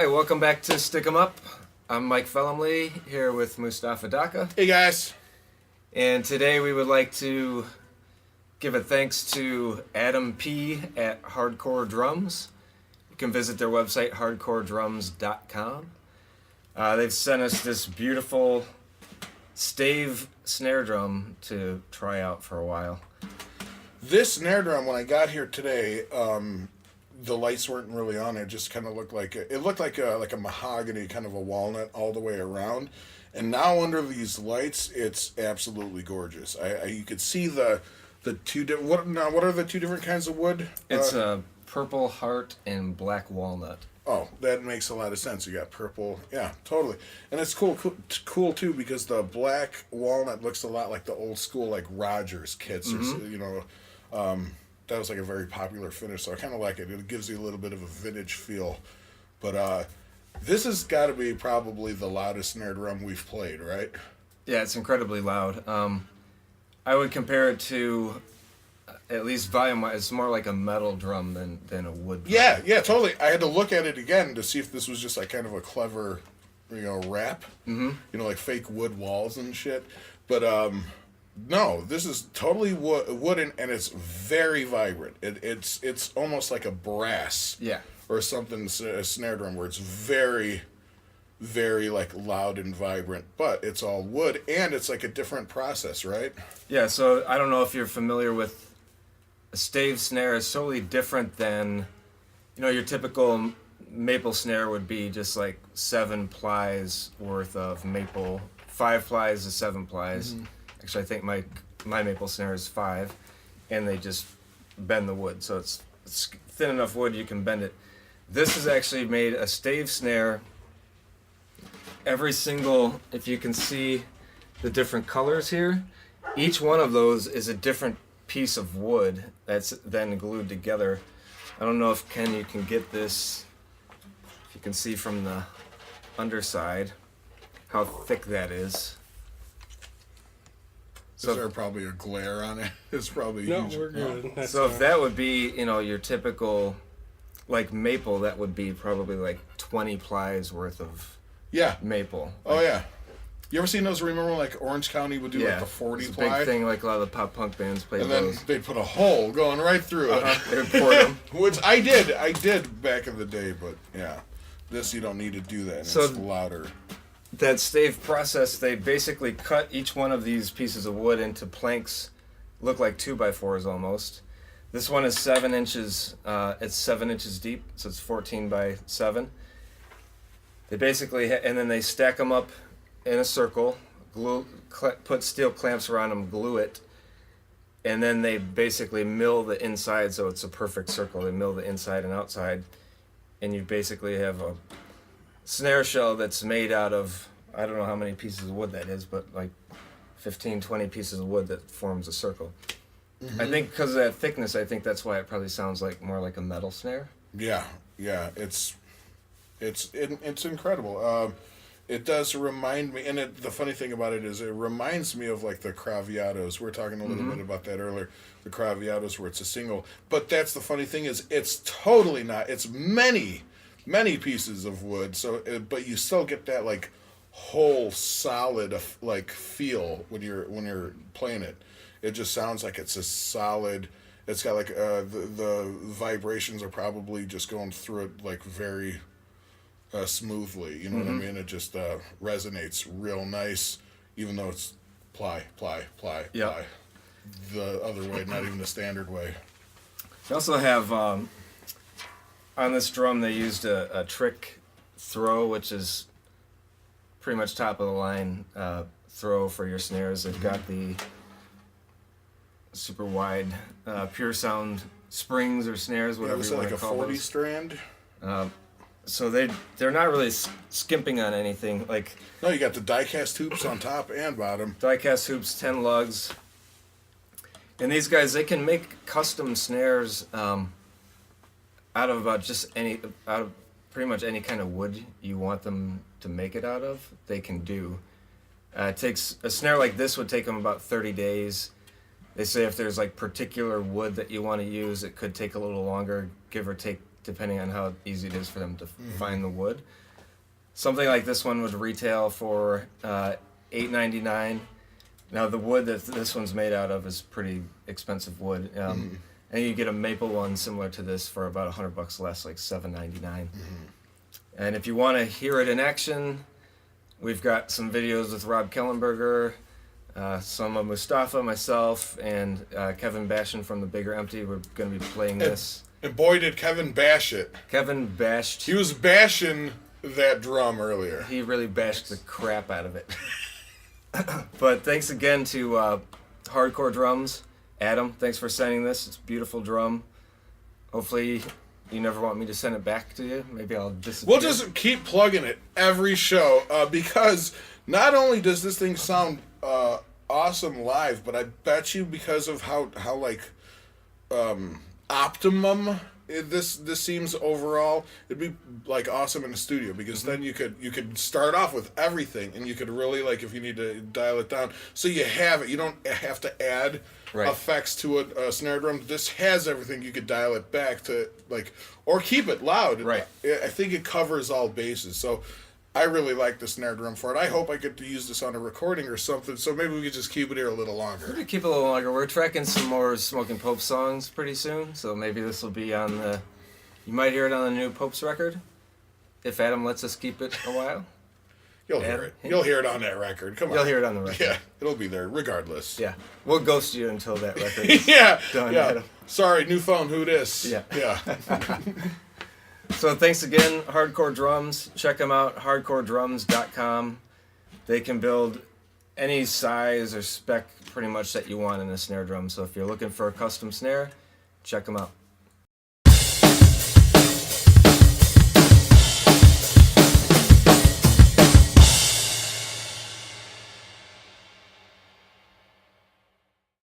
Hi, welcome back to Stick 'em Up. I'm Mike Fellamley here with Mustafa Daka. Hey guys. And today we would like to give a thanks to Adam P. at Hardcore Drums. You can visit their website, hardcoredrums.com. They've sent us this beautiful stave snare drum to try out for a while. This snare drum, when I got here today, the lights weren't really on. It just kind of looked like a mahogany, kind of a walnut all the way around. And now under these lights, it's absolutely gorgeous. You could see the two different. What are the two different kinds of wood? It's a purple heart and black walnut. Oh, that makes a lot of sense. You got purple, yeah, totally, and it's cool too because the black walnut looks a lot like the old school like Rogers kits, or that was like a very popular finish. So I kind of like it. It gives you a little bit of a vintage feel, but this has got to be probably the loudest snare drum we've played, right? Yeah, it's incredibly loud. I would compare it to, at least volume-wise, it's more like a metal drum than a wood drum. Yeah, totally. I had to look at it again to see if this was just like kind of a clever, wrap. Mm-hmm. Like fake wood walls and shit. But no, this is totally wooden, and it's very vibrant. It's almost like a brass. Yeah. Or something, a snare drum where it's very, very like loud and vibrant, but it's all wood, and it's like a different process, right? Yeah, so I don't know if you're familiar with a stave snare is totally different than, your typical maple snare would be just like 7 plies worth of maple, 5 plies to 7 plies. Mm-hmm. Actually, I think my maple snare is 5, and they just bend the wood, so it's thin enough wood you can bend it. This is actually made a stave snare. Every single, if you can see the different colors here, each one of those is a different piece of wood that's then glued together. I don't know if Ken, you can get this, if you can see from the underside how thick that is. Is there probably a glare on it? It's probably no, huge. we're good. That's so if that would be, your typical, like maple, that would be probably like 20 plies worth of maple. Oh yeah. You ever seen those? Remember, like Orange County would do like the 40 it's a ply, big thing. Like a lot of the pop punk bands play and those. then they put a hole going right through it. They would pour them. Which I did back in the day, but yeah, this you don't need to do that. And So it's louder. That stave process, they basically cut each one of these pieces of wood into planks, look like 2x4s almost. This one is 7 inches. It's 7 inches deep, so it's 14 by 7. They basically, and then they stack them up in a circle, put steel clamps around them, glue it, and then they basically mill the inside so it's a perfect circle. They mill the inside and outside, and you basically have a snare shell that's made out of, I don't know how many pieces of wood that is, but like 15, 20 pieces of wood that forms a circle. Mm-hmm. I think because of that thickness, I think that's why it probably sounds like more like a metal snare. Yeah, it's incredible. It does remind me, and the funny thing about it is it reminds me of like the Craviatos. We were talking a little bit about that earlier, the Craviatos where it's a single. But that's the funny thing is it's totally not. It's many pieces of wood. So, but you still get that like whole solid like feel when you're playing it. It just sounds like it's a solid. It's got like the vibrations are probably just going through it like very smoothly. You know what I mean? It just resonates real nice, even though it's ply. The other way, not even the standard way. They also have on this drum they used a trick throw, which is pretty much top of the line throw for your snares. They've got the super wide pure sound springs or snares, whatever you want to call like a 40 those. strand. So they're not really skimping on anything. Like No, you got the die-cast hoops on top and bottom. die-cast hoops, 10 lugs. And these guys, they can make custom snares out of pretty much any kind of wood you want them to make it out of. They can do. It takes a snare like this would take them about 30 days. They say if there's like particular wood that you want to use, it could take a little longer, give or take depending on how easy it is for them to find the wood. Something like this one would retail for $8.99. Now the wood that this one's made out of is pretty expensive wood, and you get a maple one similar to this for about $100 less, like $7.99. And if you want to hear it in action, we've got some videos with Rob Kellenberger, some of Mustafa, myself, and Kevin Bashin from the Bigger Empty. We're going to be playing this. And boy, did Kevin bash it. Kevin bashed. He was bashing that drum earlier. He really bashed the crap out of it. But thanks again to Hardcore Drums. Adam, thanks for sending this. It's a beautiful drum. Hopefully you never want me to send it back to you. Maybe I'll disappear. We'll just keep plugging it every show because not only does this thing sound awesome live, but I bet you because of how like optimum this seems overall, it'd be like awesome in the studio because then you could start off with everything and you could really, like, if you need to dial it down, so you have it. You don't have to add effects to a snare drum. This has everything. You could dial it back to, like, or keep it loud. Right. I think it covers all bases. So I really like the snare drum for it. I hope I get to use this on a recording or something, so maybe we could just keep it here a little longer. We could keep it a little longer. We're tracking some more Smoking Pope songs pretty soon, so maybe this will be on the... You might hear it on the new Pope's record, if Adam lets us keep it a while. You'll hear it. You'll hear it on that record. Come on. You'll hear it on the record. Yeah, it'll be there regardless. Yeah. We'll ghost you until that record is done, yeah. Adam. Sorry, new phone, who dis? Yeah. Yeah. So thanks again, Hardcore Drums. Check them out, hardcoredrums.com. They can build any size or spec pretty much that you want in a snare drum. So if you're looking for a custom snare, check them out.